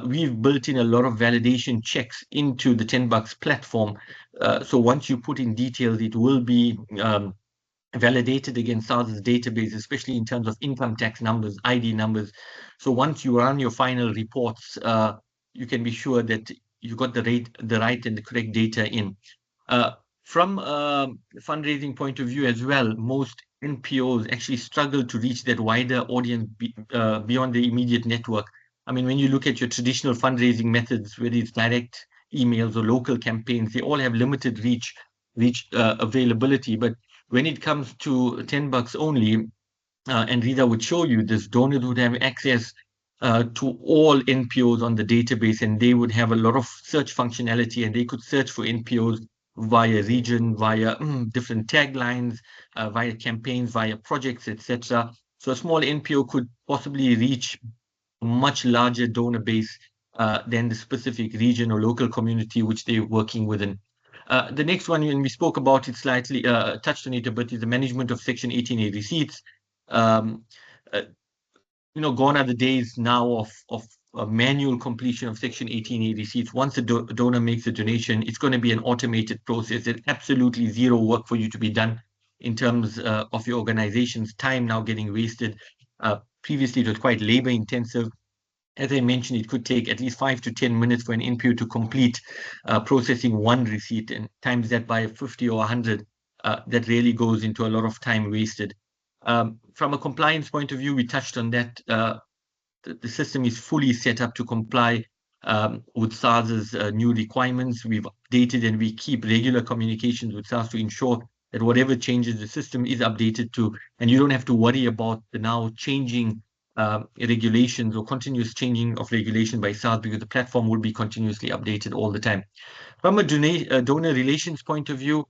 we've built in a lot of validation checks into the 10 bucks platform. So once you put in details, it will be validated against SARS's database, especially in terms of income tax numbers, ID numbers. So once you run your final reports, you can be sure that you got the right and the correct data in. From a fundraising point of view as well, most NPOs actually struggle to reach that wider audience beyond the immediate network. I mean, when you look at your traditional fundraising methods, whether it's direct emails or local campaigns, they all have limited reach availability. But when it comes to 10 bucks only, and Rita would show you this, donors would have access to all NPOs on the database, and they would have a lot of search functionality, and they could search for NPOs via region, via different taglines, via campaigns, via projects, etc. So a small NPO could possibly reach a much larger donor base than the specific region or local community which they're working within. The next one, when we spoke about it slightly, touched on it a bit, is the management of Section 18A receipts. Um, uh, Gone are the days now of manual completion of Section 18A receipts. Once a donor makes a donation, it's going to be an automated process. There's absolutely zero work for you to be done in terms of your organization's time now getting wasted. Previously, it was quite labor intensive. As I mentioned, it could take at least 5 to 10 minutes for an NPO to complete processing one receipt, and times that by 50 or 100, that really goes into a lot of time wasted. From a compliance point of view, we touched on that. The system is fully set up to comply with SARS's new requirements. We've updated and we keep regular communications with SARS to ensure that whatever changes the system is updated to, and you don't have to worry about the now changing regulations or continuous changing of regulation by SARS, because the platform will be continuously updated all the time. From a donor relations point of view,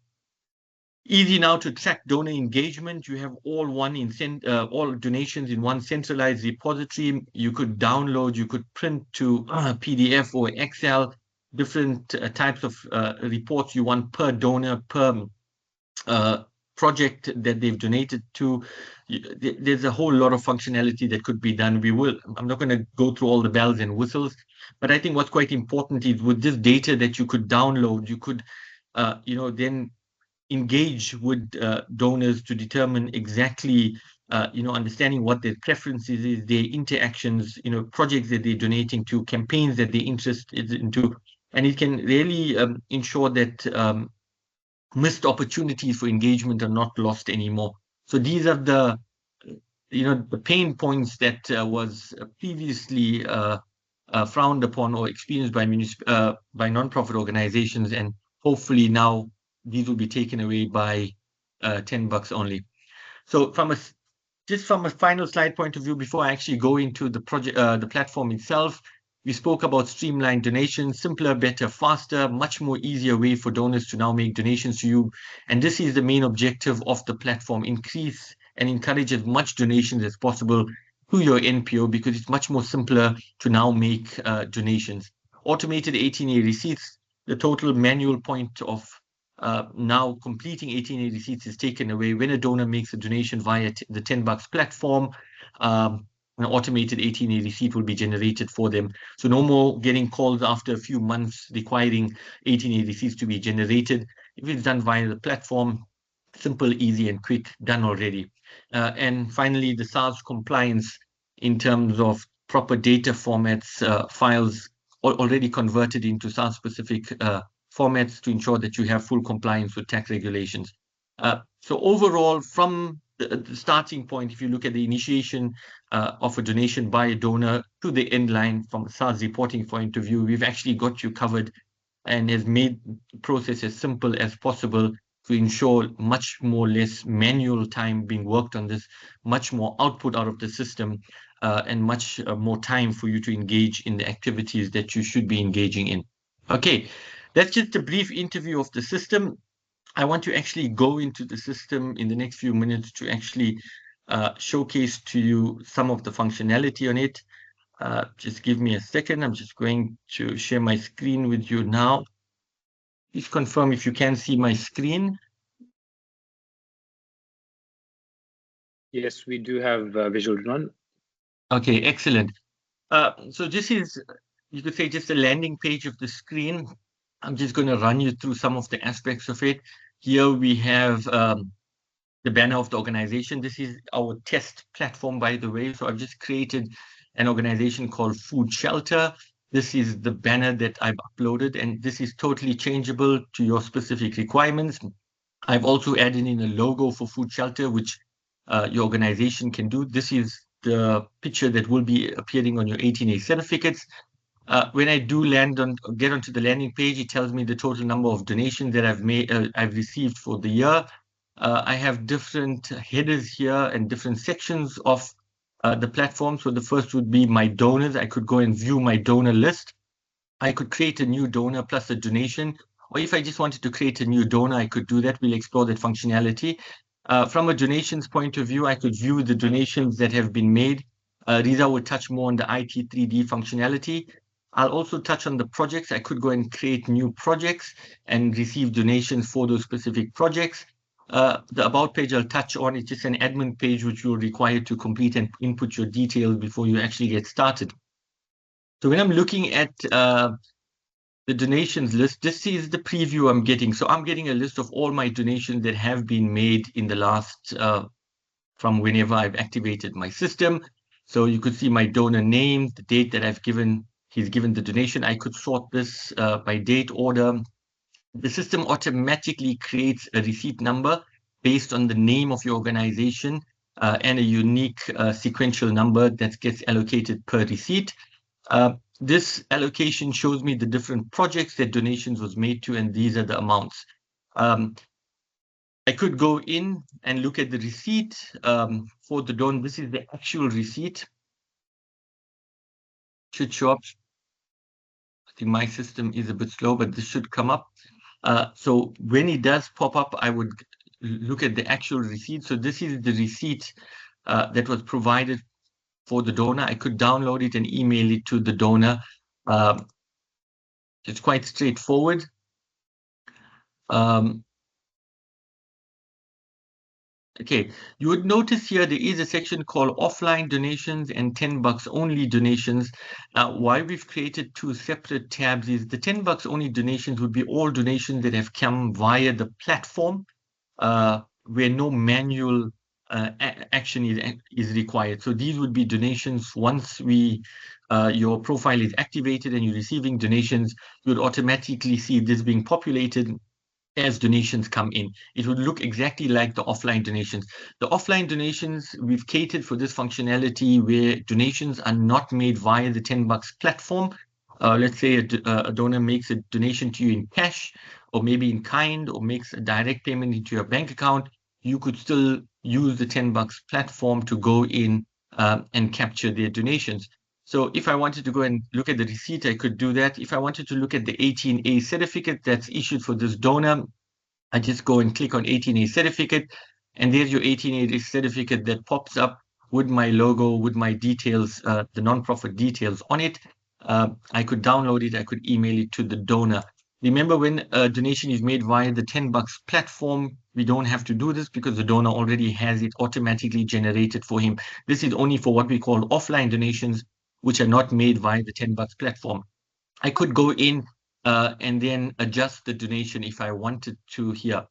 easy now to track donor engagement. You have all donations in one centralized repository. You could download, you could print to PDF or Excel, different types of reports you want per donor, per project that they've donated to. There's a whole lot of functionality that could be done. I'm not going to go through all the bells and whistles, but I think what's quite important is with this data that you could download, you could, then engage with donors to determine exactly, understanding what their preferences is, their interactions, projects that they're donating to, campaigns that they're interested into, and it can really ensure that missed opportunities for engagement are not lost anymore. So these are the pain points that was previously frowned upon or experienced by non-profit organizations, and hopefully now these will be taken away by 10 bucks only. So from a final slide point of view, before I actually go into the project, the platform itself, we spoke about streamlined donations, simpler, better, faster, much more easier way for donors to now make donations to you. And this is the main objective of the platform: increase and encourage as much donations as possible to your NPO, because it's much more simpler to now make donations. Automated 18A receipts, the total manual point of now completing 18A receipts is taken away. When a donor makes a donation via the 10 bucks platform, an automated 18A receipt will be generated for them. So no more getting calls after a few months requiring 18A receipts to be generated. If it's done via the platform, simple, easy, and quick, done already. And finally, the SARS compliance in terms of proper data formats, files already converted into SARS-specific formats to ensure that you have full compliance with tax regulations. So overall, from the starting point, if you look at the initiation of a donation by a donor to the end line from a SARS reporting point of view, we've actually got you covered and has made the process as simple as possible to ensure much more less manual time being worked on this, much more output out of the system, and much more time for you to engage in the activities that you should be engaging in. Okay, that's just a brief interview of the system. I want to actually go into the system in the next few minutes to actually showcase to you some of the functionality on it. Just give me a second. I'm just going to share my screen with you now. Please confirm if you can see my screen. Yes, we do have visual run. Okay, excellent. So this is you could say just a landing page of the screen. I'm just going to run you through some of the aspects of it. Here we have the banner of the organization. This is our test platform, by the way. So I've just created an organization called Food Shelter. This is the banner that I've uploaded, and this is totally changeable to your specific requirements. I've also added in a logo for Food Shelter, which your organization can do. This is the picture that will be appearing on your 18A certificates. When I do get onto the landing page, it tells me the total number of donations that I've received for the year. I have different headers here and different sections of the platform. So the first would be my donors. I could go and view my donor list. I could create a new donor plus a donation, or if I just wanted to create a new donor, I could do that. We'll explore that functionality. From a donations point of view, I could view the donations that have been made. Riza will touch more on the IT 3D functionality. I'll also touch on the projects. I could go and create new projects and receive donations for those specific projects. The About page I'll touch on. It's just an admin page which you're required to complete and input your details before you actually get started. So when I'm looking at the donations list, this is the preview I'm getting. So I'm getting a list of all my donations that have been made in the last, from whenever I've activated my system. So you could see my donor name, the date that he's given the donation. I could sort this by date order. The system automatically creates a receipt number based on the name of your organization and a unique sequential number that gets allocated per receipt. This allocation shows me the different projects that donations was made to, and these are the amounts. I could go in and look at the receipt for the donor. This is the actual receipt. Should show up. I think my system is a bit slow, but this should come up. So when it does pop up, I would look at the actual receipt. So this is the receipt that was provided for the donor. I could download it and email it to the donor. It's quite straightforward. Okay, you would notice here there is a section called offline donations and $10 only donations. Now, why we've created two separate tabs is the $10 only donations would be all donations that have come via the platform where no manual action is required. So these would be donations once your profile is activated and you're receiving donations, you would automatically see this being populated as donations come in. It would look exactly like the offline donations. The offline donations, we've catered for this functionality where donations are not made via the $10 platform. Let's say a donor makes a donation to you in cash, or maybe in kind, or makes a direct payment into your bank account. You could still use the $10 platform to go in and capture their donations. So if I wanted to go and look at the receipt, I could do that. If I wanted to look at the 18A certificate that's issued for this donor, I just go and click on 18A certificate, and there's your 18A certificate that pops up with my logo, with my details, the nonprofit details on it. I could download it, I could email it to the donor. Remember, when a donation is made via the $10 platform, we don't have to do this because the donor already has it automatically generated for him. This is only for what we call offline donations, which are not made via the $10 platform. I could go in and then adjust the donation if I wanted to here.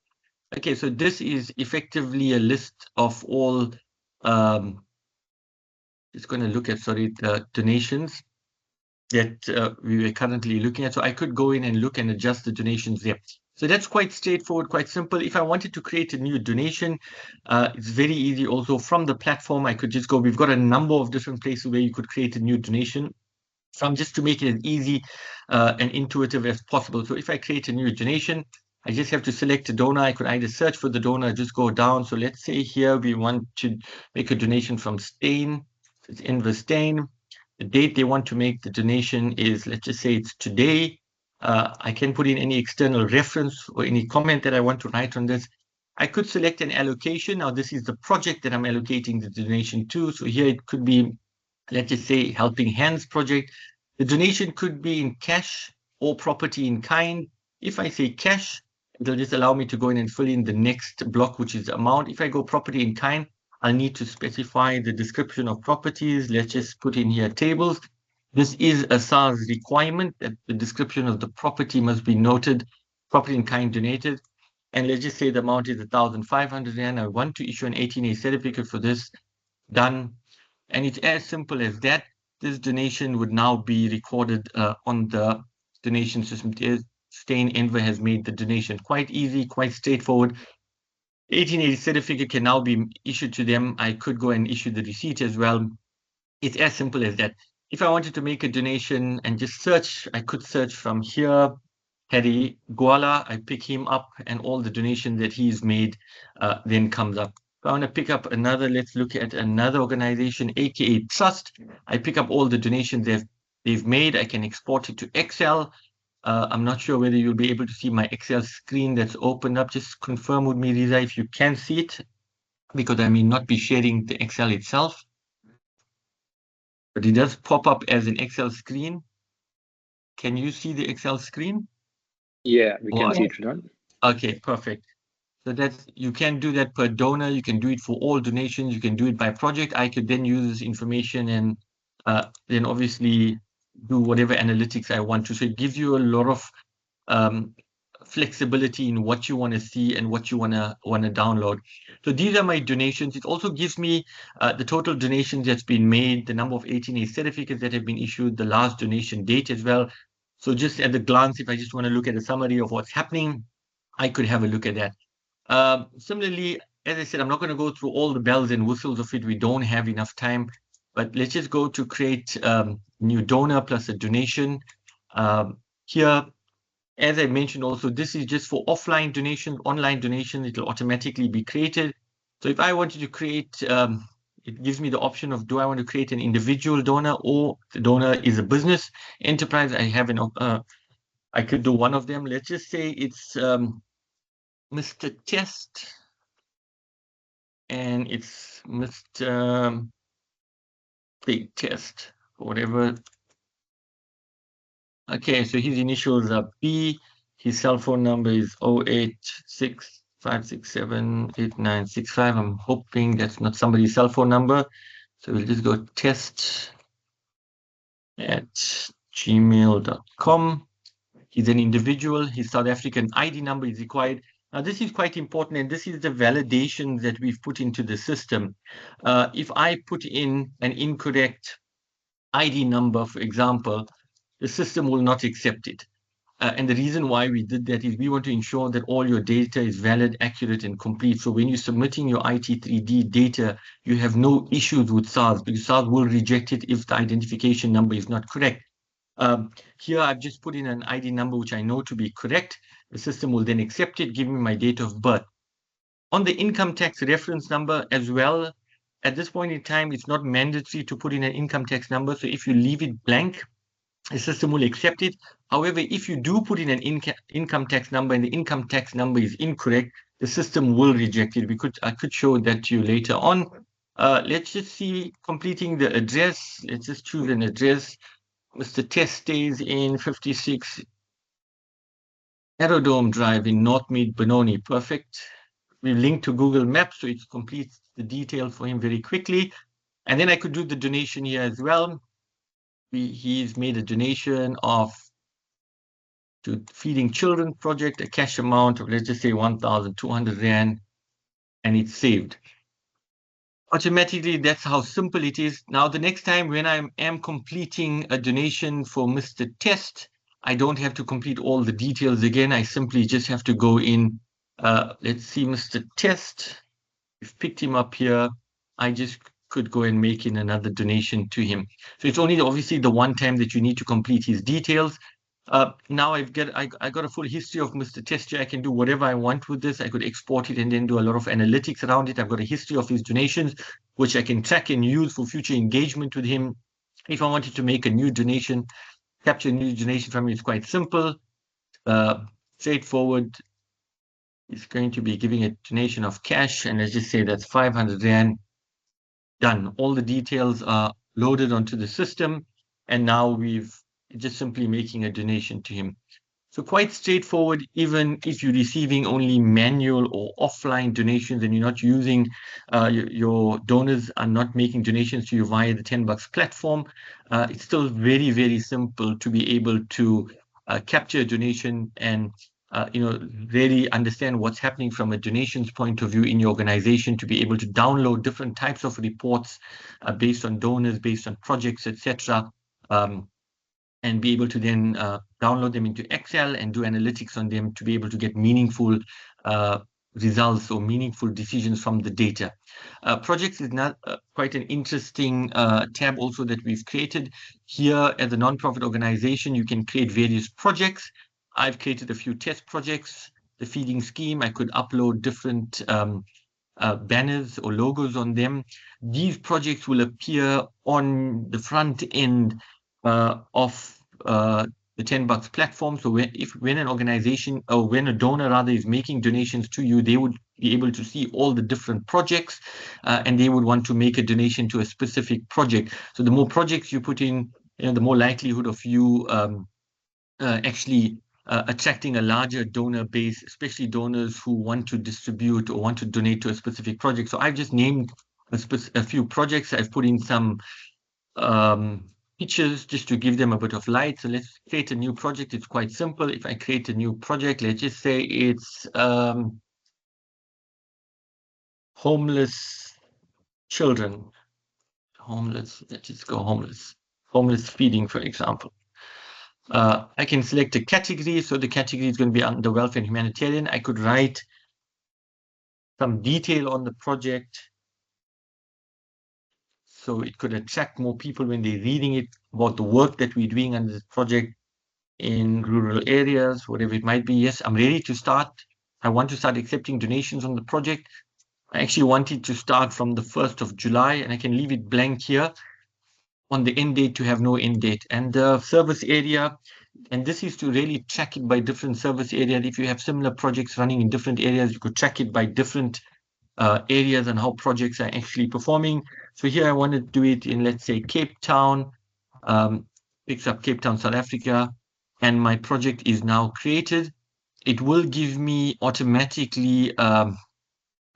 Okay, so this is effectively a list of all, it's going to look at, sorry, the donations that we were currently looking at. So I could go in and look and adjust the donations there. So that's quite straightforward, quite simple. If I wanted to create a new donation, it's very easy also from the platform. I could just go, we've got a number of different places where you could create a new donation. Just to make it as easy and intuitive as possible. So if I create a new donation, I just have to select a donor. I could either search for the donor, just go down. So let's say here we want to make a donation from Stain. It's Enver Stain. The date they want to make the donation is, let's just say it's today. I can put in any external reference or any comment that I want to write on this. I could select an allocation. Now, this is the project that I'm allocating the donation to. So here it could be, let's just say, Helping Hands project. The donation could be in cash or property in kind. If I say cash, it'll just allow me to go in and fill in the next block, which is the amount. If I go property in kind, I'll need to specify the description of properties. Let's just put in here tables. This is a SARS requirement that the description of the property must be noted, property in kind donated. And let's just say the amount is 1,500 Rand. I want to issue an 18A certificate for this. Done. And it's as simple as that. This donation would now be recorded on the donation system. Stain Enver has made the donation quite easy, quite straightforward. 18A certificate can now be issued to them. I could go and issue the receipt as well. It's as simple as that. If I wanted to make a donation and just search, I could search from here, Harry Gwala, I pick him up and all the donations that he's made then comes up. If I want to pick up another, let's look at another organization, aka Trust. I pick up all the donations they've made. I can export it to Excel. I'm not sure whether you'll be able to see my Excel screen that's opened up. Just confirm with me, Riza, if you can see it, because I may not be sharing the Excel itself. But it does pop up as an Excel screen. Can you see the Excel screen? Yeah, we can see it, Ridwan. Okay, perfect. So that's, you can do that per donor. You can do it for all donations. You can do it by project. I could then use this information and then obviously do whatever analytics I want to. So it gives you a lot of flexibility in what you want to see and what you want to download. So these are my donations. It also gives me the total donations that's been made, the number of 18A certificates that have been issued, the last donation date as well. So just at a glance, if I just want to look at a summary of what's happening, I could have a look at that. Similarly, as I said, I'm not going to go through all the bells and whistles of it. We don't have enough time, but let's just go to create new donor plus a donation. Here, as I mentioned also, this is just for offline donations. Online donations, it will automatically be created. So if I wanted to create, it gives me the option of, do I want to create an individual donor or the donor is a business enterprise? I have I could do one of them. Let's just say it's Mr. Test and it's Mr. Big Test, whatever. Okay, so his initials are B. His cell phone number is 086-567-8965. I'm hoping that's not somebody's cell phone number. So we'll just go test@gmail.com. He's an individual. His South African ID number is required. Now, this is quite important, and this is the validation that we've put into the system. If I put in an incorrect ID number, for example, the system will not accept it. And the reason why we did that is we want to ensure that all your data is valid, accurate, and complete. So when you're submitting your IT3D data, you have no issues with SARS, because SARS will reject it if the identification number is not correct. Here, I've just put in an ID number, which I know to be correct. The system will then accept it, give me my date of birth. On the income tax reference number as well, at this point in time, it's not mandatory to put in an income tax number. So if you leave it blank, the system will accept it. However, if you do put in an income tax number and the income tax number is incorrect, the system will reject it. I could show that to you later on. Let's just see completing the address. Let's just choose an address. Mr. Test stays in 56 Aerodrome Drive in Northmead, Benoni. Perfect. We've linked to Google Maps, so it completes the detail for him very quickly. And then I could do the donation here as well. He's made a donation to Feeding Children Project, a cash amount of, let's just say 1,200 Rand, and it's saved. Automatically, that's how simple it is. Now, the next time when I am completing a donation for Mr. Test, I don't have to complete all the details again. I simply just have to go in. Let's see, Mr. Test. We've picked him up here. I just could go and make in another donation to him. So it's only obviously the one time that you need to complete his details. Now I got a full history of Mr. Tester. I can do whatever I want with this. I could export it and then do a lot of analytics around it. I've got a history of his donations, which I can track and use for future engagement with him. If I wanted to make a new donation, capture a new donation from him, it's quite simple, straightforward. It's going to be giving a donation of cash, and let's just say that's 500 Rand. Done. All the details are loaded onto the system, and now we've just simply making a donation to him. So quite straightforward, even if you're receiving only manual or offline donations and you're not using, your donors are not making donations to you via the $10 platform, it's still very, very simple to be able to capture a donation and really understand what's happening from a donations point of view in your organization, to be able to download different types of reports based on donors, based on projects, etc. And be able to then download them into Excel and do analytics on them to be able to get meaningful results or meaningful decisions from the data. Projects is not quite an interesting tab also that we've created. Here as a nonprofit organization, you can create various projects. I've created a few test projects. The feeding scheme, I could upload different banners or logos on them. These projects will appear on the front end of the $10 platform. So when an organization, or when a donor rather, is making donations to you, they would be able to see all the different projects, and they would want to make a donation to a specific project. So the more projects you put in, the more likelihood of you actually attracting a larger donor base, especially donors who want to distribute or want to donate to a specific project. So I've just named a few projects. I've put in some pictures just to give them a bit of light. So let's create a new project. It's quite simple. If I create a new project, let's just say it's homeless children. Let's just go homeless feeding, for example. I can select a category. So the category is going to be under welfare and humanitarian. I could write some detail on the project, so it could attract more people when they're reading it about the work that we're doing on this project in rural areas, whatever it might be. Yes, I'm ready to start. I want to start accepting donations on the project. I actually wanted to start from the 1st of July, and I can leave it blank here on the end date to have no end date. And the service area, and this is to really track it by different service areas. If you have similar projects running in different areas, you could track it by different areas and how projects are actually performing. So here I want to do it in, let's say, Cape Town, picks up Cape Town, South Africa, and my project is now created. It will give me automatically a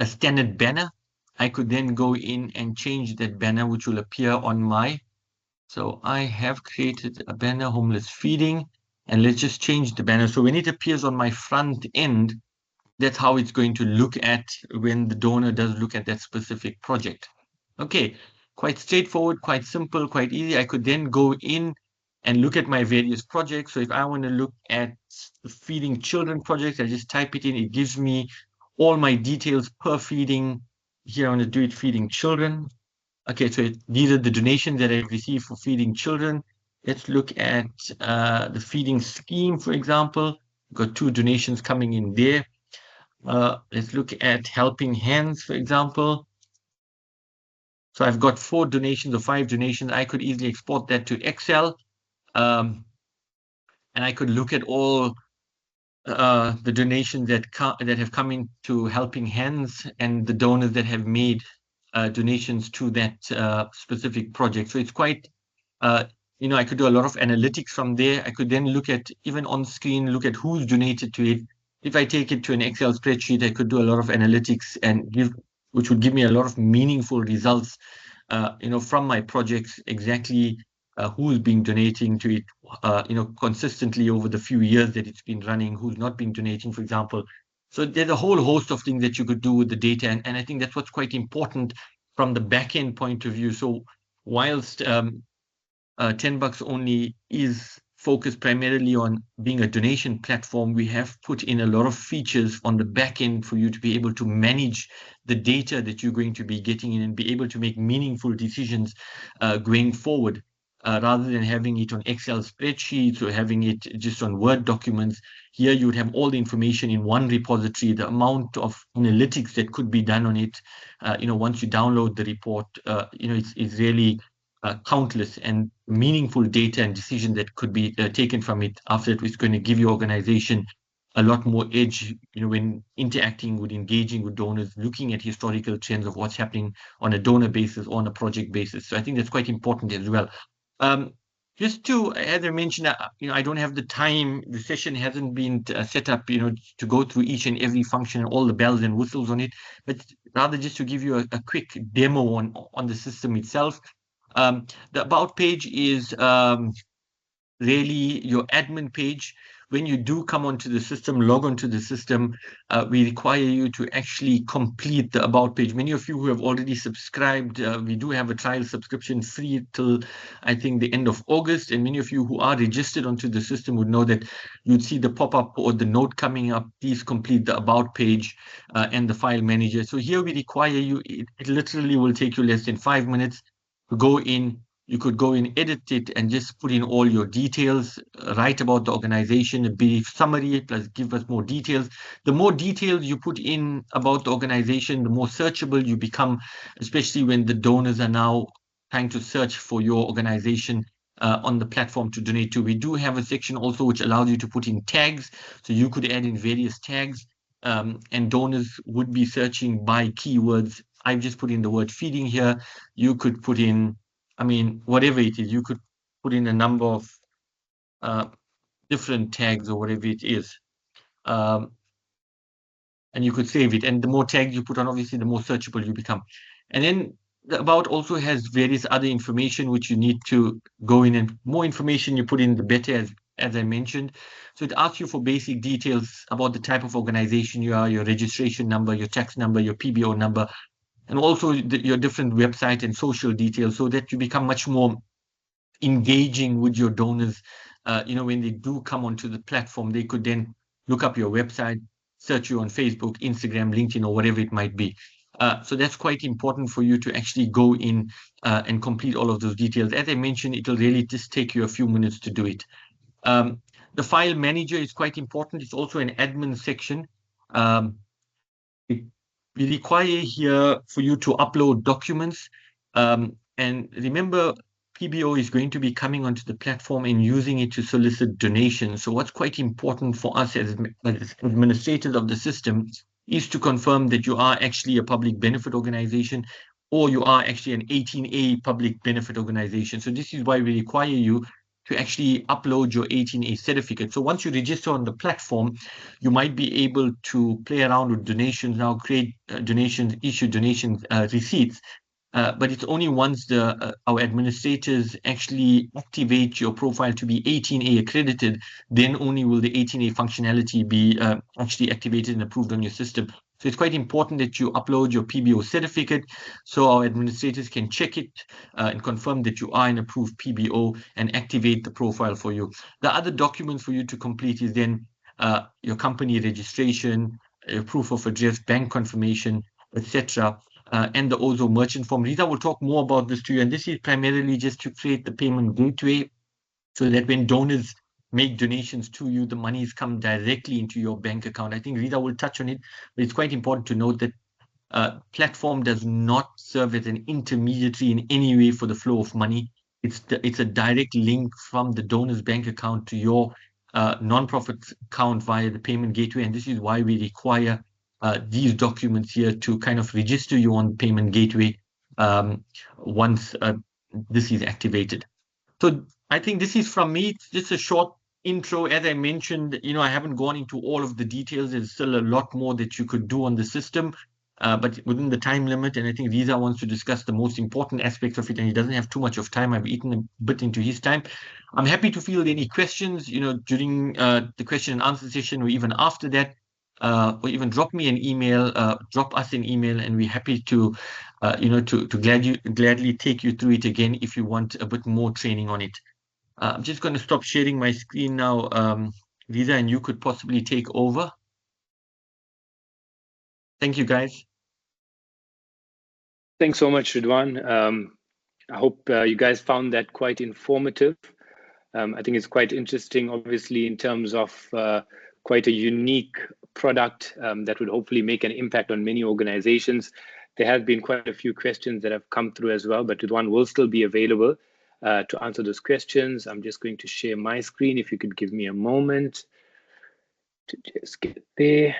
standard banner. I could then go in and change that banner, which will appear on my. So I have created a banner, homeless feeding, and let's just change the banner. So when it appears on my front end, that's how it's going to look at when the donor does look at that specific project. Okay, quite straightforward, quite simple, quite easy. I could then go in and look at my various projects. So if I want to look at the feeding children project, I just type it in. It gives me all my details per feeding. Here I want to do it feeding children. Okay, so these are the donations that I've received for feeding children. Let's look at the feeding scheme, for example. We've got 2 donations coming in there. Let's look at helping hands, for example. So I've got 4 donations or 5 donations. I could easily export that to Excel. And I could look at all the donations that have come into Helping Hands and the donors that have made donations to that specific project. So it's quite, I could do a lot of analytics from there. I could then look at, even on screen, look at who's donated to it. If I take it to an Excel spreadsheet, I could do a lot of analytics and which would give me a lot of meaningful results, from my projects, exactly who's been donating to it, consistently over the few years that it's been running, who's not been donating, for example. So there's a whole host of things that you could do with the data. And I think that's what's quite important from the backend point of view. So whilst $10 only is focused primarily on being a donation platform, we have put in a lot of features on the back end for you to be able to manage the data that you're going to be getting in and be able to make meaningful decisions going forward. Rather than having it on Excel spreadsheets or having it just on Word documents, here you would have all the information in one repository. The amount of analytics that could be done on it, once you download the report, it's really countless and meaningful data and decision that could be taken from it. After it, it's going to give your organization a lot more edge, when interacting with, engaging with donors, looking at historical trends of what's happening on a donor basis or on a project basis. So I think that's quite important as well. Just to, as I mentioned, I don't have the time. The session hasn't been set up, to go through each and every function and all the bells and whistles on it, but rather just to give you a quick demo on the system itself. The About page is really your admin page. When you do come onto the system, log onto the system, we require you to actually complete the About page. Many of you who have already subscribed, we do have a trial subscription free till I think the end of August. And many of you who are registered onto the system would know that you'd see the pop-up or the note coming up, please complete the About page and the file manager. So here we require you, it literally will take you less than 5 minutes to go in. You could go in, edit it, and just put in all your details, write about the organization, a brief summary, plus give us more details. The more details you put in about the organization, the more searchable you become, especially when the donors are now trying to search for your organization on the platform to donate to. We do have a section also which allows you to put in tags, so you could add in various tags, and donors would be searching by keywords. I've just put in the word feeding here. You could put in, whatever it is, you could put in a number of uh, different tags or whatever it is. And you could save it. And the more tags you put on, obviously, the more searchable you become. And then the About also has various other information which you need to go in, and more information you put in, the better, as I mentioned. So it asks you for basic details about the type of organization you are, your registration number, your tax number, your PBO number, and also your different website and social details, so that you become much more engaging with your donors. When they do come onto the platform, they could then look up your website, search you on Facebook, Instagram, LinkedIn, or whatever it might be. So that's quite important for you to actually go in and complete all of those details. As I mentioned, it'll really just take you a few minutes to do it. The file manager is quite important. It's also an admin section. Um, we require here for you to upload documents. And remember, PBO is going to be coming onto the platform and using it to solicit donations. So what's quite important for us as administrators of the system is to confirm that you are actually a public benefit organization, or you are actually an 18A public benefit organization. So this is why we require you to actually upload your 18A certificate. So once you register on the platform, you might be able to play around with donations now, create donations, issue donations receipts. But it's only once our administrators actually activate your profile to be 18A accredited, then only will the 18A functionality be actually activated and approved on your system. So it's quite important that you upload your PBO certificate so our administrators can check it and confirm that you are an approved PBO and activate the profile for you. The other documents for you to complete is then your company registration, your proof of address, bank confirmation, etc., and the OZO merchant form. Rita will talk more about this to you, and this is primarily just to create the payment gateway so that when donors make donations to you, the monies come directly into your bank account. I think Rita will touch on it, but it's quite important to note that platform does not serve as an intermediary in any way for the flow of money. It's a direct link from the donor's bank account to your non-profit account via the payment gateway, and this is why we require these documents here to kind of register you on payment gateway once this is activated. So I think this is from me. It's just a short intro. As I mentioned, I haven't gone into all of the details. There's still a lot more that you could do on the system, but within the time limit. And I think Riza wants to discuss the most important aspects of it, and he doesn't have too much of time. I've eaten a bit into his time. I'm happy to field any questions, during the question and answer session, or even after that, or even drop me an email, drop us an email, and we're happy to gladly take you through it again if you want a bit more training on it. I'm just going to stop sharing my screen now, Riza, and you could possibly take over. Thank you, guys. Thanks so much, Ridwan. I hope you guys found that quite informative. I think it's quite interesting, obviously, in terms of quite a unique product that would hopefully make an impact on many organizations. There have been quite a few questions that have come through as well, but Ridwan will still be available to answer those questions. I'm just going to share my screen. If you could give me a moment to just get there.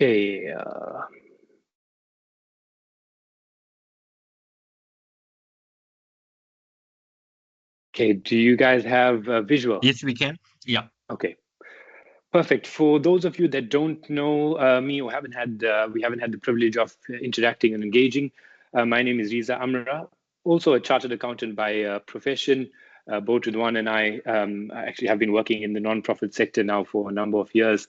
Okay. Okay, do you guys have a visual? Yes, we can. Yeah. Okay. Perfect. For those of you that don't know me or we haven't had the privilege of interacting and engaging, my name is Riza Amra, also a chartered accountant by profession. Both Ridwan and I actually have been working in the nonprofit sector now for a number of years.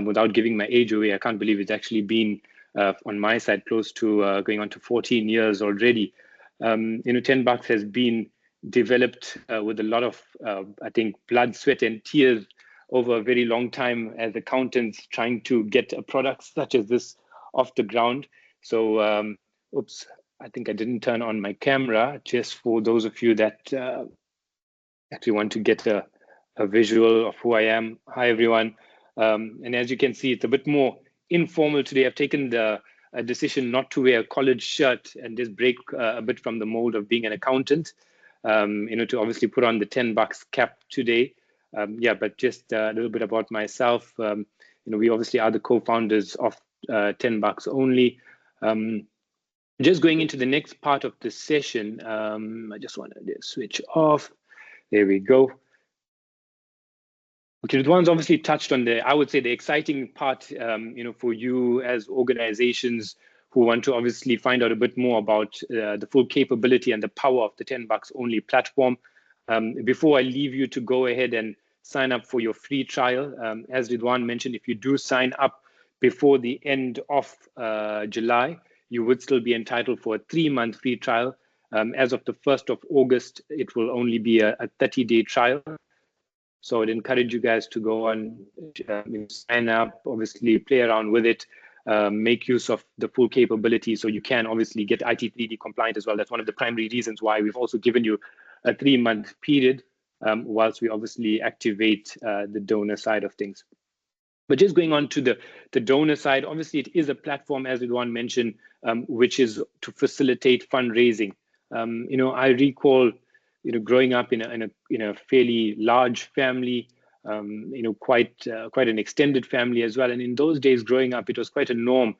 Without giving my age away, I can't believe it's actually been on my side close to going on to 14 years already. 10 Bucks has been developed with a lot of, I think, blood, sweat, and tears over a very long time as accountants trying to get a product such as this off the ground. So, oops, I think I didn't turn on my camera, just for those of you that actually want to get a visual of who I am. Hi, everyone. And as you can see, it's a bit more informal today. I've taken the decision not to wear a collared shirt and just break a bit from the mold of being an accountant, to obviously put on the 10 Bucks cap today. But just a little bit about myself. We obviously are the co-founders of 10 Bucks Only. Just going into the next part of the session, I just want to switch off. There we go. Okay, the one's obviously touched on I would say the exciting part, for you as organizations who want to obviously find out a bit more about the full capability and the power of the 10 Bucks Only platform. Before I leave you to go ahead and sign up for your free trial, as Ridwan mentioned, if you do sign up before the end of July, you would still be entitled for a 3-month free trial. As of the 1st of August, it will only be a 30-day trial. So I'd encourage you guys to go on, sign up, obviously play around with it, make use of the full capability so you can obviously get IT3D compliant as well. That's one of the primary reasons why we've also given you a 3-month period whilst we obviously activate the donor side of things. But just going on to the donor side, obviously it is a platform, as Ridwan mentioned, which is to facilitate fundraising. I recall, growing up in a fairly large family, quite an extended family as well. And in those days, growing up, it was quite a norm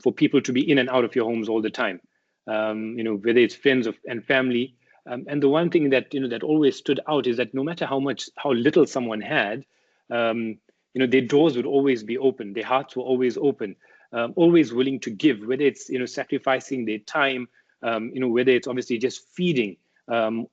for people to be in and out of your homes all the time. Whether it's friends and family. And the one thing that that always stood out is that no matter how little someone had, their doors would always be open. Their hearts were always open, always willing to give, whether it's, sacrificing their time, whether it's obviously just feeding,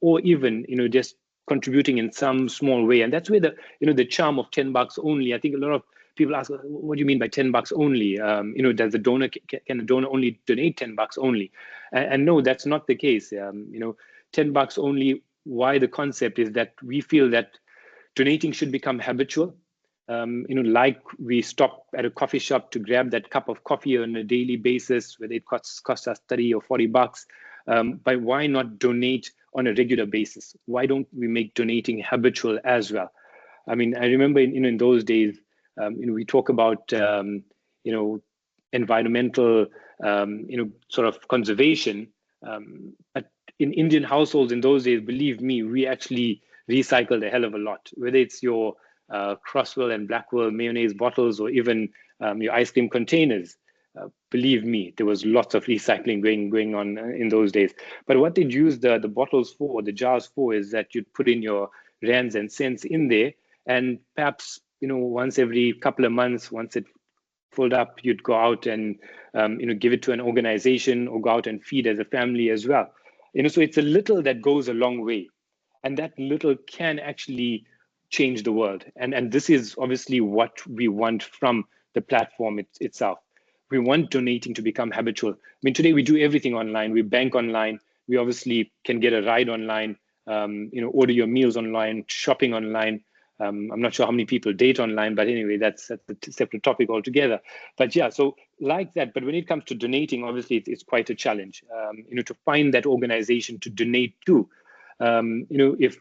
or even, just contributing in some small way. And that's where the charm of 10 Bucks Only. I think a lot of people ask, what do you mean by 10 Bucks only? Does the donor, can the donor only donate 10 Bucks only? And no, that's not the case. 10 Bucks Only, why the concept is that we feel that donating should become habitual. Like we stop at a coffee shop to grab that cup of coffee on a daily basis, whether it costs us 30 or 40 bucks. But why not donate on a regular basis? Why don't we make donating habitual as well? I mean, I remember in those days, we talk about environmental sort of conservation, but in Indian households in those days, believe me, we actually recycled a hell of a lot. Whether it's your Crosswell and Blackwell mayonnaise bottles, or even your ice cream containers. Believe me, there was lots of recycling going on in those days. But what they'd use the bottles for, the jars for, is that you'd put in your rands and cents in there, and perhaps once every couple of months, once it filled up, you'd go out and give it to an organization, or go out and feed as a family as well. So it's a little that goes a long way, and that little can actually change the world. And this is obviously what we want from the platform itself. We want donating to become habitual. I mean, today we do everything online. We bank online. We obviously can get a ride online, order your meals online, shopping online. I'm not sure how many people date online, but anyway, that's a separate topic altogether. But yeah, so like that. But when it comes to donating, obviously it's quite a challenge, to find that organization to donate to. If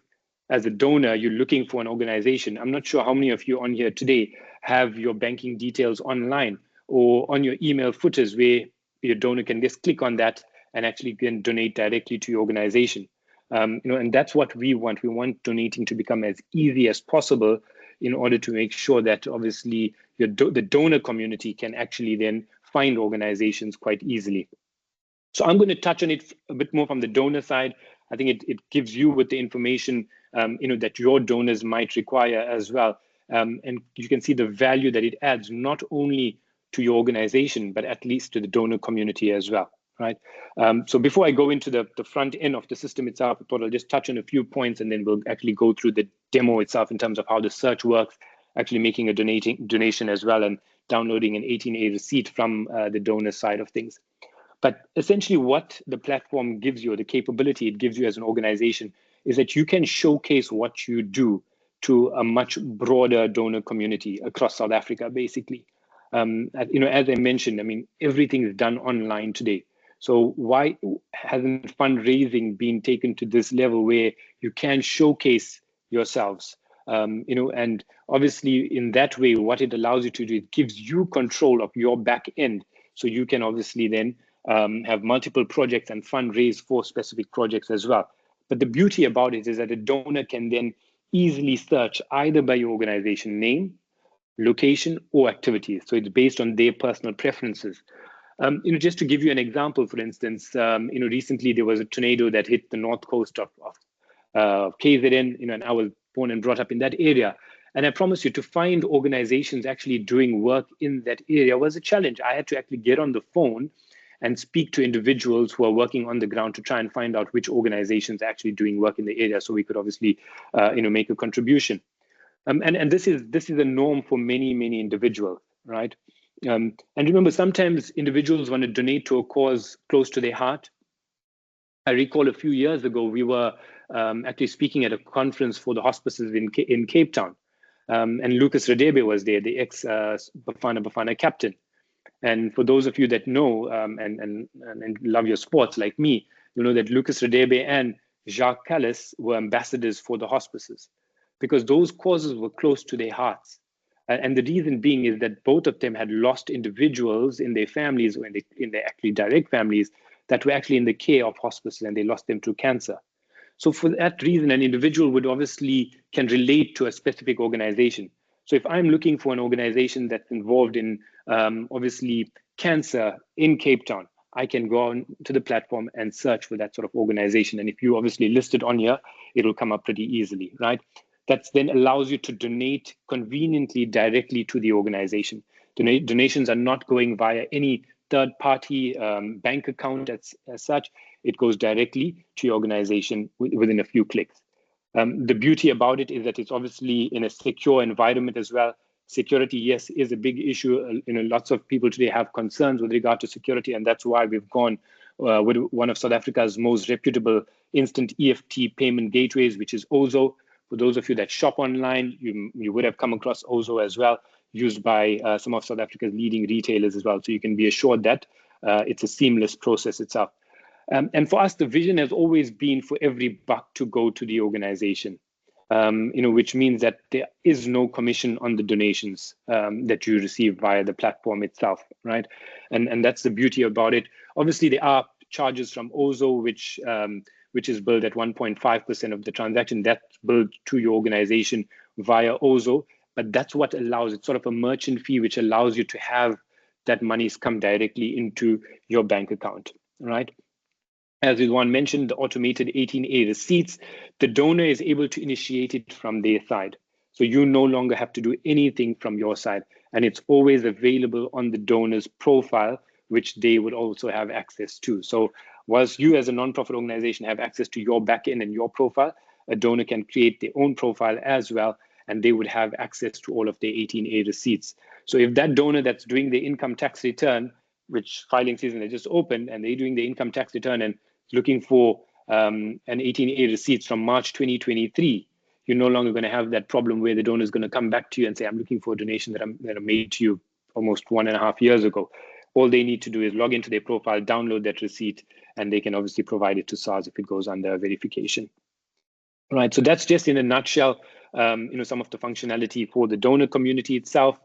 as a donor, you're looking for an organization, I'm not sure how many of you on here today have your banking details online or on your email footers, where your donor can just click on that and actually can donate directly to your organization. And that's what we want. We want donating to become as easy as possible, in order to make sure that obviously the donor community can actually then find organizations quite easily. So I'm going to touch on it a bit more from the donor side. I think it gives you with the information that your donors might require as well. And you can see the value that it adds not only to your organization, but at least to the donor community as well, right? So before I go into the front end of the system itself, I thought I'll just touch on a few points, and then we'll actually go through the demo itself in terms of how the search works, actually making a donation as well, and downloading an 18A receipt from the donor side of things. But essentially what the platform gives you, or the capability it gives you as an organization, is that you can showcase what you do to a much broader donor community across South Africa, basically. As I mentioned, I mean, everything is done online today. So why hasn't fundraising been taken to this level where you can showcase yourselves? And obviously in that way, what it allows you to do, it gives you control of your back end. So you can obviously then have multiple projects and fundraise for specific projects as well. But the beauty about it is that a donor can then easily search either by your organization name, location, or activities. So it's based on their personal preferences. Just to give you an example, for instance, recently there was a tornado that hit the north coast of KZN, and I was born and brought up in that area. And I promise you, to find organizations actually doing work in that area was a challenge. I had to actually get on the phone and speak to individuals who are working on the ground to try and find out which organizations are actually doing work in the area, so we could obviously, make a contribution. And this is a norm for many individuals, right? And remember, sometimes individuals want to donate to a cause close to their heart. I recall a few years ago, we were actually speaking at a conference for the hospices in Cape Town. And Lucas Radebe was there, the ex-Bafana captain. And for those of you that know and love your sports like me, you know that Lucas Radebe and Jacques Callis were ambassadors for the hospices, because those causes were close to their hearts. And the reason being is that both of them had lost individuals in their families, or in their actually direct families, that were actually in the care of hospices, and they lost them through cancer. So for that reason, an individual would obviously can relate to a specific organization. So if I'm looking for an organization that's involved in obviously cancer in Cape Town, I can go on to the platform and search for that sort of organization. And if you obviously list it on here, it'll come up pretty easily, right? That then allows you to donate conveniently directly to the organization. Donations are not going via any third-party bank account as such. It goes directly to your organization within a few clicks. The beauty about it is that it's obviously in a secure environment as well. Security, yes, is a big issue. Lots of people today have concerns with regard to security, and that's why we've gone with one of South Africa's most reputable instant EFT payment gateways, which is Ozo. For those of you that shop online, you would have come across Ozo as well, used by some of South Africa's leading retailers as well. So you can be assured that it's a seamless process itself. And for us, the vision has always been for every buck to go to the organization, which means that there is no commission on the donations that you receive via the platform itself, right? And that's the beauty about it. Obviously, there are charges from Ozo, which is billed at 1.5% of the transaction. That's billed to your organization via Ozo, but that's what allows it, sort of a merchant fee, which allows you to have that monies come directly into your bank account, right? As Ridwan mentioned, the automated 18A receipts, the donor is able to initiate it from their side. So you no longer have to do anything from your side, and it's always available on the donor's profile, which they would also have access to. So whilst you as a nonprofit organization have access to your backend and your profile, a donor can create their own profile as well, and they would have access to all of their 18A receipts. So if that donor that's doing the income tax return, which filing season they just opened, and they're doing the income tax return and looking for an 18A receipts from March 2023, you're no longer going to have that problem where the donor is going to come back to you and say, I'm looking for a donation that I made to you almost 1.5 years ago. All they need to do is log into their profile, download that receipt, and they can obviously provide it to SARS if it goes under verification. All right, so that's just in a nutshell, some of the functionality for the donor community itself.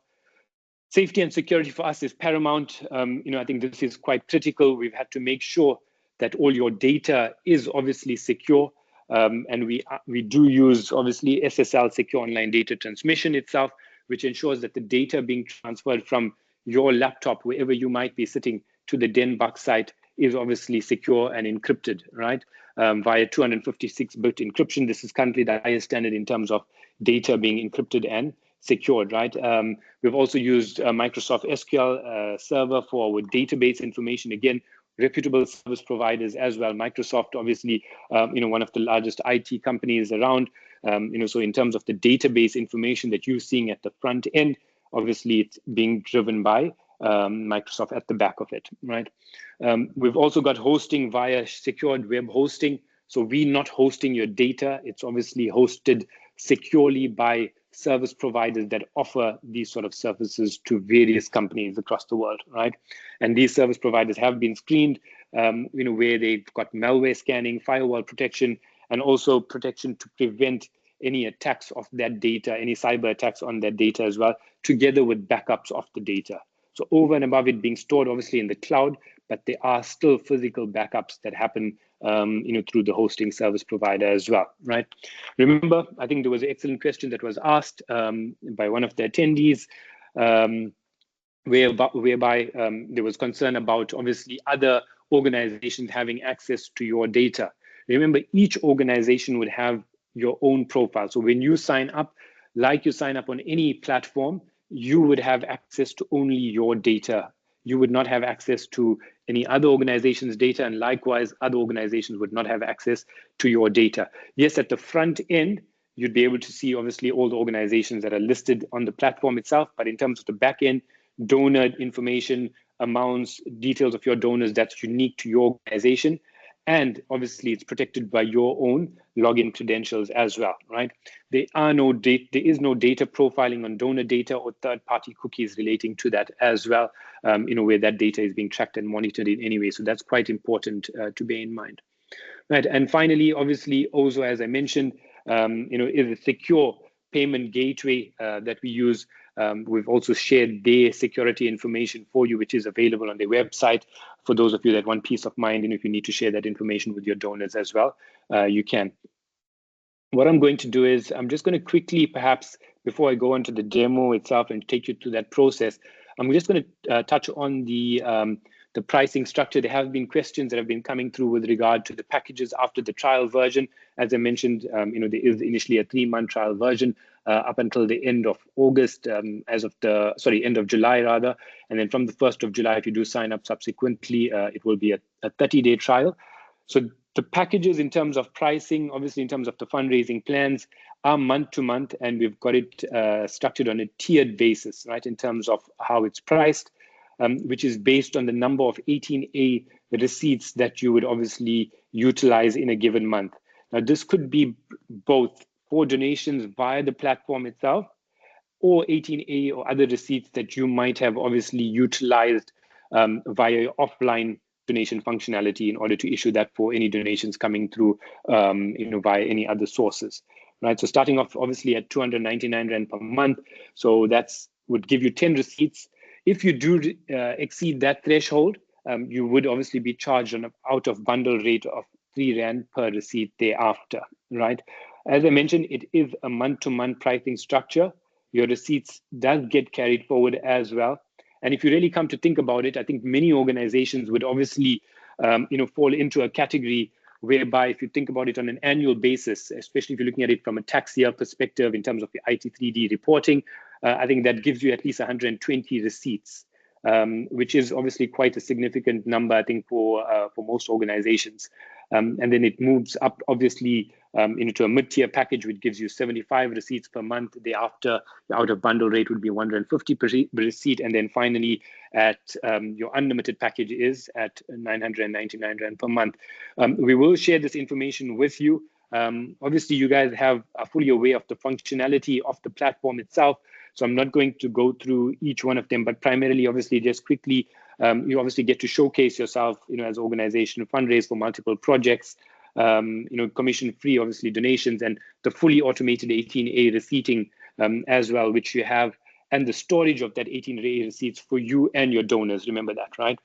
Safety and security for us is paramount. I think this is quite critical. We've had to make sure that all your data is obviously secure. And we do use, obviously, SSL, secure online data transmission itself, which ensures that the data being transferred from your laptop, wherever you might be sitting, to the Denbach site is obviously secure and encrypted, right? Via 256-bit encryption. This is currently the highest standard in terms of data being encrypted and secured, right? We've also used Microsoft SQL Server for our database information. Again, reputable service providers as well. Microsoft, obviously, one of the largest IT companies around. So in terms of the database information that you're seeing at the front end, obviously it's being driven by Microsoft at the back of it, right? We've also got hosting via secured web hosting. So we're not hosting your data. It's obviously hosted securely by service providers that offer these sort of services to various companies across the world, right? And these service providers have been screened, where they've got malware scanning, firewall protection, and also protection to prevent any attacks of that data, any cyber attacks on that data as well, together with backups of the data. So over and above it being stored, obviously, in the cloud, but there are still physical backups that happen, through the hosting service provider as well, right? Remember, I think there was an excellent question that was asked by one of the attendees, whereby there was concern about, obviously, other organizations having access to your data. Remember, each organization would have your own profile. So when you sign up, like you sign up on any platform, you would have access to only your data. You would not have access to any other organization's data, and likewise, other organizations would not have access to your data. Yes, at the front end, you'd be able to see, obviously, all the organizations that are listed on the platform itself, but in terms of the back end, donor information, amounts, details of your donors, that's unique to your organization. And obviously, it's protected by your own login credentials as well, right? There is no data profiling on donor data or third-party cookies relating to that as well, where that data is being tracked and monitored in any way. So that's quite important to bear in mind, right? And finally, obviously, also, as I mentioned, is a secure payment gateway that we use. We've also shared their security information for you, which is available on their website. For those of you that want peace of mind, and if you need to share that information with your donors as well, you can. What I'm going to do is I'm just going to quickly, perhaps before I go into the demo itself and take you through that process, I'm just going to touch on the pricing structure. There have been questions that have been coming through with regard to the packages after the trial version. As I mentioned, there is initially a 3-month trial version up until the end of August, end of July rather. And then from the 1st of July, if you do sign up subsequently, it will be a 30-day trial. So the packages in terms of pricing, obviously in terms of the fundraising plans, are month to month, and we've got it structured on a tiered basis, right, in terms of how it's priced, which is based on the number of 18A receipts that you would obviously utilize in a given month. Now, this could be both for donations via the platform itself, or 18A or other receipts that you might have obviously utilized via offline donation functionality in order to issue that for any donations coming through via any other sources, right? So starting off obviously at 299 Rand per month. So that's would give you 10 receipts. If you do exceed that threshold, you would obviously be charged an out of bundle rate of 3 Rand per receipt thereafter, right? As I mentioned, it is a month-to-month pricing structure. Your receipts does get carried forward as well. And if you really come to think about it, I think many organizations would obviously, fall into a category whereby if you think about it on an annual basis, especially if you're looking at it from a tax year perspective in terms of the IT3D reporting, I think that gives you at least 120 receipts, which is obviously quite a significant number, I think, for most organizations. And then it moves up, obviously, into a mid-tier package, which gives you 75 receipts per month. Thereafter, the out-of-bundle rate would be 150 per receipt. And then finally, at your unlimited package is at 999 Rand per month. We will share this information with you. Obviously, you guys are fully aware of the functionality of the platform itself. So I'm not going to go through each one of them, but primarily, obviously, just quickly, you obviously get to showcase yourself, as an organization, fundraise for multiple projects, commission-free, obviously, donations, and the fully automated 18A receipting as well, which you have, and the storage of that 18A receipts for you and your donors. Remember that, right?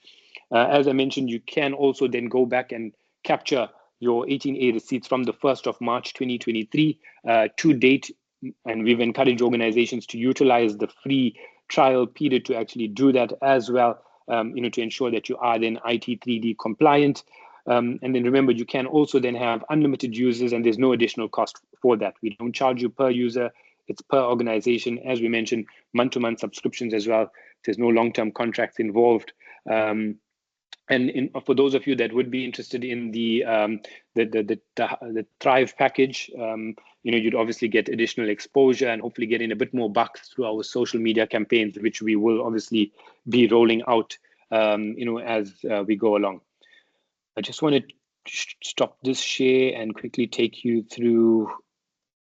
As I mentioned, you can also then go back and capture your 18A receipts from the 1st of March 2023 to date. And we've encouraged organizations to utilize the free trial period to actually do that as well, to ensure that you are then IT3D compliant. And then remember, you can also then have unlimited users, and there's no additional cost for that. We don't charge you per user. It's per organization. As we mentioned, month-to-month subscriptions as well. There's no long-term contracts involved. And for those of you that would be interested in the Thrive package, you'd obviously get additional exposure and hopefully get in a bit more bucks through our social media campaigns, which we will obviously be rolling out, as we go along. I just want to stop this share and quickly take you through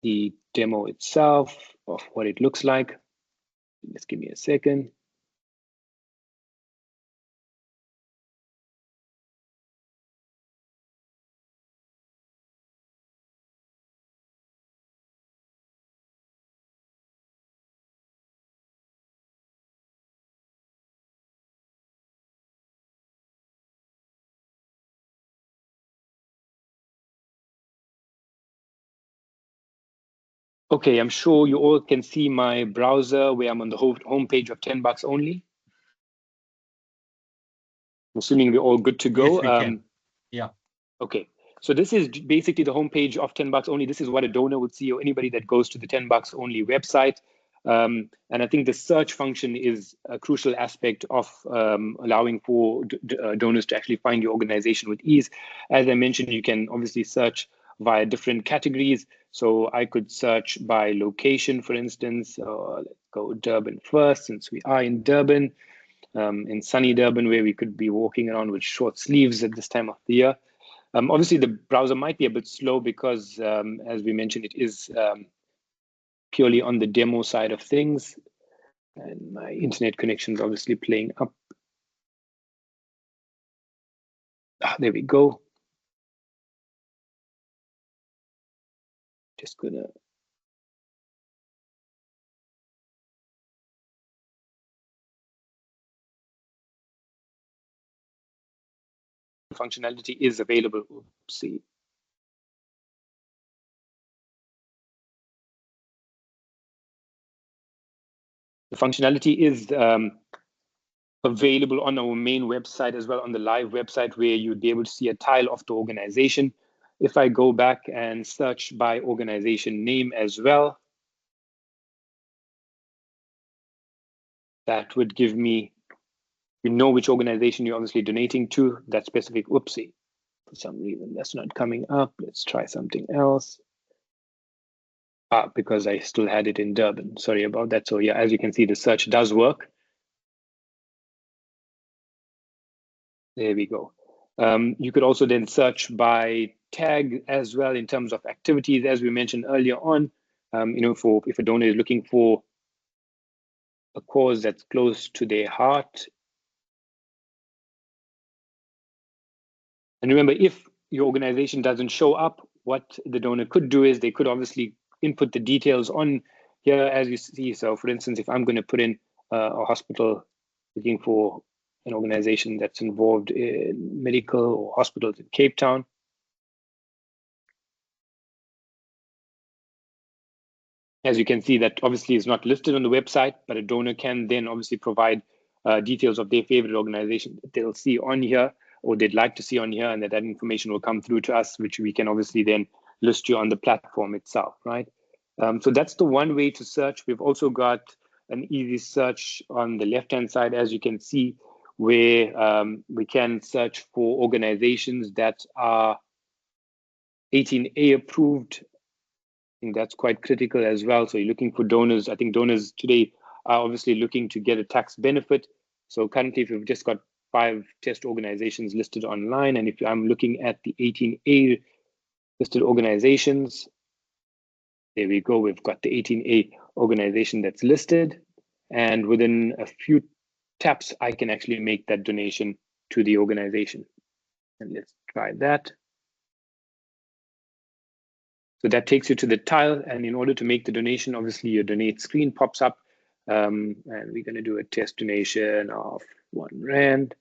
the demo itself of what it looks like. Just give me a second. Okay, I'm sure you all can see my browser where I'm on the home page of 10 bucks only. I'm assuming we're all good to go. Yes, we can. Yeah. Okay, so this is basically the homepage of 10 bucks only. This is what a donor would see, or anybody that goes to the 10 bucks only website. And I think the search function is a crucial aspect of allowing for donors to actually find your organization with ease. As I mentioned, you can obviously search via different categories. So I could search by location, for instance. Let's go Durban first, since we are in Durban, in sunny Durban, where we could be walking around with short sleeves at this time of the year. Obviously, the browser might be a bit slow because, as we mentioned, it is purely on the demo side of things. And my internet connection is obviously playing up. There we go. Just gonna functionality is available. Oopsie. The functionality is available on our main website as well, on the live website, where you'd be able to see a tile of the organization. If I go back and search by organization name as well, that would give me, you know which organization you're obviously donating to, that specific. Oopsie, for some reason that's not coming up. Let's try something else. Because I still had it in Durban. Sorry about that. So yeah, as you can see, the search does work. There we go. You could also then search by tag as well in terms of activities, as we mentioned earlier on. If a donor is looking for a cause that's close to their heart. And remember, if your organization doesn't show up, what the donor could do is they could obviously input the details on here, as you see. So for instance, if I'm going to put in a hospital looking for an organization that's involved in medical or hospitals in Cape Town, as you can see, that obviously is not listed on the website, but a donor can then obviously provide details of their favorite organization that they'll see on here, or they'd like to see on here, and that information will come through to us, which we can obviously then list you on the platform itself, right? So that's the one way to search. We've also got an easy search on the left-hand side, as you can see, where we can search for organizations that are 18A approved. I think that's quite critical as well. So you're looking for donors. I think donors today are obviously looking to get a tax benefit. So currently, if you've just got 5 test organizations listed online, and if I'm looking at the 18A listed organizations, there we go. We've got the 18A organization that's listed. And within a few taps, I can actually make that donation to the organization. And let's try that. So that takes you to the tile. And in order to make the donation, obviously your donate screen pops up. And we're going to do a test donation of R1.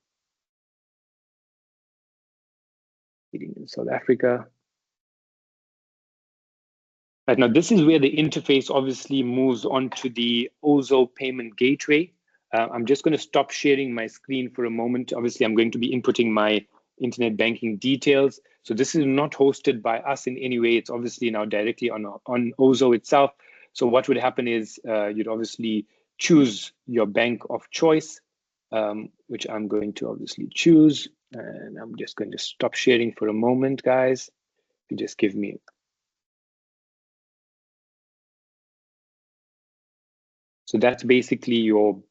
Meeting in South Africa. Right, now this is where the interface obviously moves on to the Ozo payment gateway. I'm just going to stop sharing my screen for a moment. Obviously, I'm going to be inputting my internet banking details. So this is not hosted by us in any way. It's obviously now directly on Ozo itself. So what would happen is you'd obviously choose your bank of choice, which I'm going to obviously choose. And I'm just going to stop sharing for a moment, guys. You just give me. So that's basically your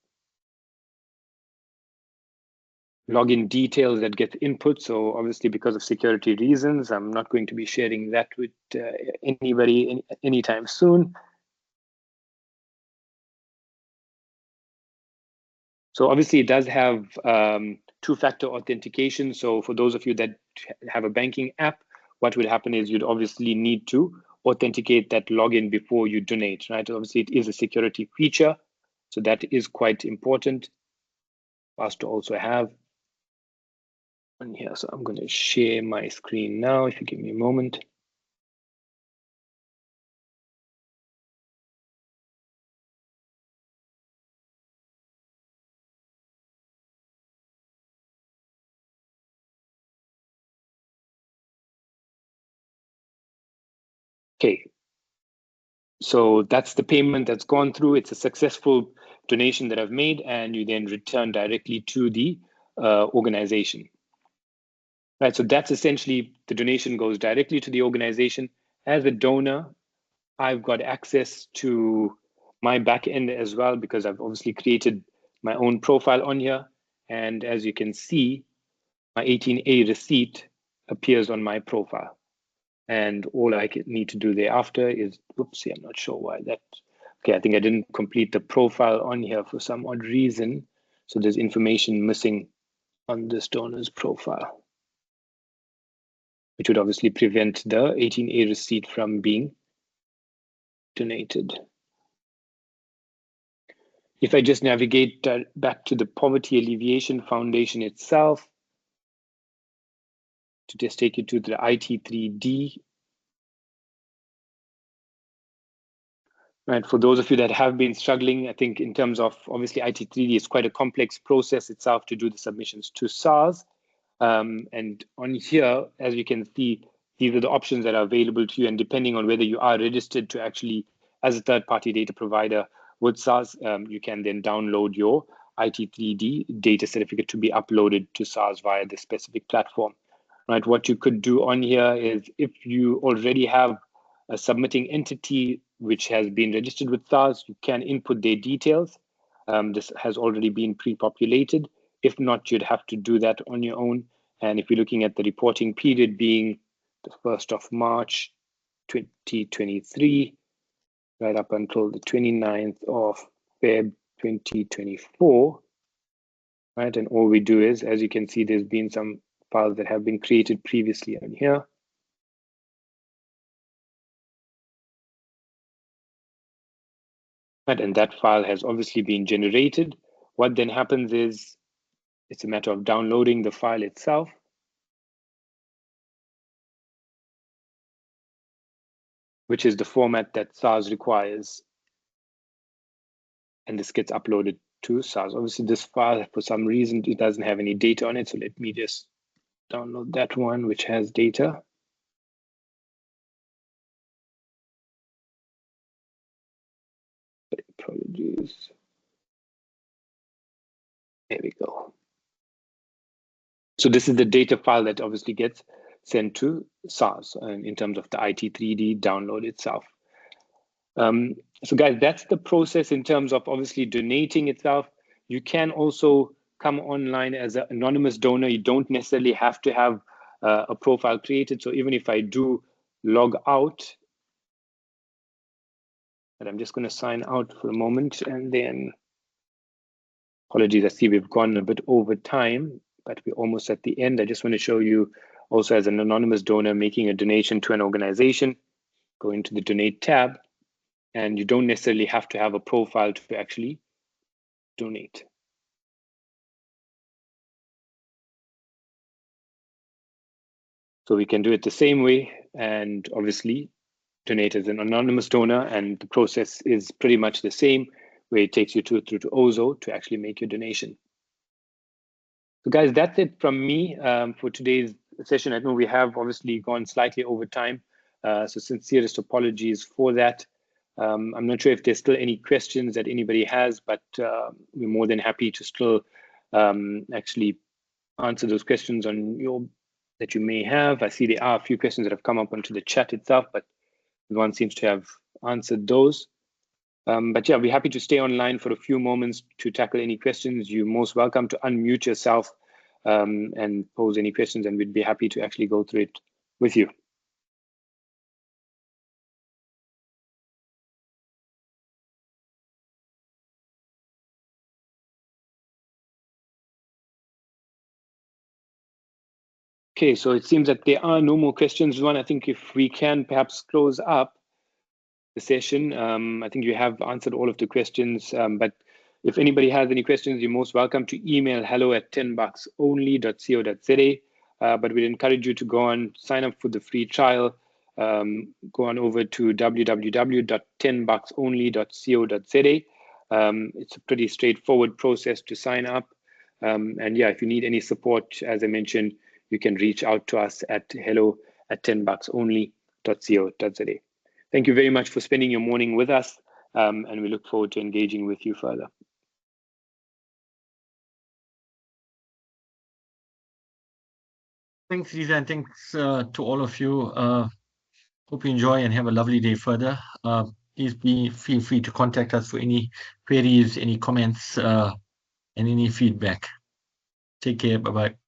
login details that get input. So obviously, because of security reasons, I'm not going to be sharing that with anybody anytime soon. So obviously, it does have two-factor authentication. So for those of you that have a banking app, what would happen is you'd obviously need to authenticate that login before you donate, right? Obviously, it is a security feature. So that is quite important for us to also have on here. So I'm going to share my screen now, if you give me a moment. Okay, so that's the payment that's gone through. It's a successful donation that I've made, and you then return directly to the organization. Right, so that's essentially the donation goes directly to the organization. As a donor, I've got access to my backend as well, because I've obviously created my own profile on here. And as you can see, my 18A receipt appears on my profile. And all I need to do thereafter is, oopsie, I'm not sure why that, okay, I think I didn't complete the profile on here for some odd reason. So there's information missing on this donor's profile, which would obviously prevent the 18A receipt from being donated. If I just navigate back to the Poverty Alleviation Foundation itself, to just take you to the IT3D. Right, for those of you that have been struggling, I think in terms of, obviously IT3D is quite a complex process itself to do the submissions to SARS. And on here, as you can see, these are the options that are available to you. And depending on whether you are registered to actually, as a third-party data provider with SARS, you can then download your IT3D data certificate to be uploaded to SARS via the specific platform. Right, what you could do on here is, if you already have a submitting entity which has been registered with SARS, you can input their details. This has already been pre-populated. If not, you'd have to do that on your own. And if you're looking at the reporting period being the 1st of March, 2023, right up until the 29th of Feb 2024, right? And all we do is, as you can see, there's been some files that have been created previously on here. Right, and that file has obviously been generated. What then happens is, it's a matter of downloading the file itself. Which is the format that SARS requires. And this gets uploaded to SARS. Obviously, this file, for some reason, it doesn't have any data on it. So let me just download that one, which has data. Apologies. There we go. So this is the data file that obviously gets sent to SARS in terms of the IT3D download itself. So guys, that's the process in terms of obviously donating itself. You can also come online as an anonymous donor. You don't necessarily have to have a profile created. So even if I do log out, and I'm just going to sign out for a moment, and then apologies, I see we've gone a bit over time, but we're almost at the end. I just want to show you also, as an anonymous donor making a donation to an organization, go into the donate tab, and you don't necessarily have to have a profile to actually donate. So we can do it the same way, and obviously donate as an anonymous donor, and the process is pretty much the same, where it takes you through to Ozo to actually make your donation. So guys, that's it from me for today's session. I know we have obviously gone slightly over time, so sincerest apologies for that. I'm not sure if there's still any questions that anybody has, but we're more than happy to still actually answer those questions that you may have. I see there are a few questions that have come up onto the chat itself, but everyone seems to have answered those. But yeah, we're happy to stay online for a few moments to tackle any questions. You're most welcome to unmute yourself and pose any questions, and we'd be happy to actually go through it with you. Okay, so it seems that there are no more questions. Rizwan, I think if we can perhaps close up the session. I think you have answered all of the questions, but if anybody has any questions, you're most welcome to email hello@10bucksonly.co.za. But we'd encourage you to go on, sign up for the free trial. Go on over to www.10bucksonly.co.za. It's a pretty straightforward process to sign up. And yeah, if you need any support, as I mentioned, you can reach out to us at hello@10bucksonly.co.za. Thank you very much for spending your morning with us, and we look forward to engaging with you further. Thanks, Riza, and thanks to all of you. Hope you enjoy and have a lovely day further. Please feel free to contact us for any queries, any comments, and any feedback. Take care. Bye-bye.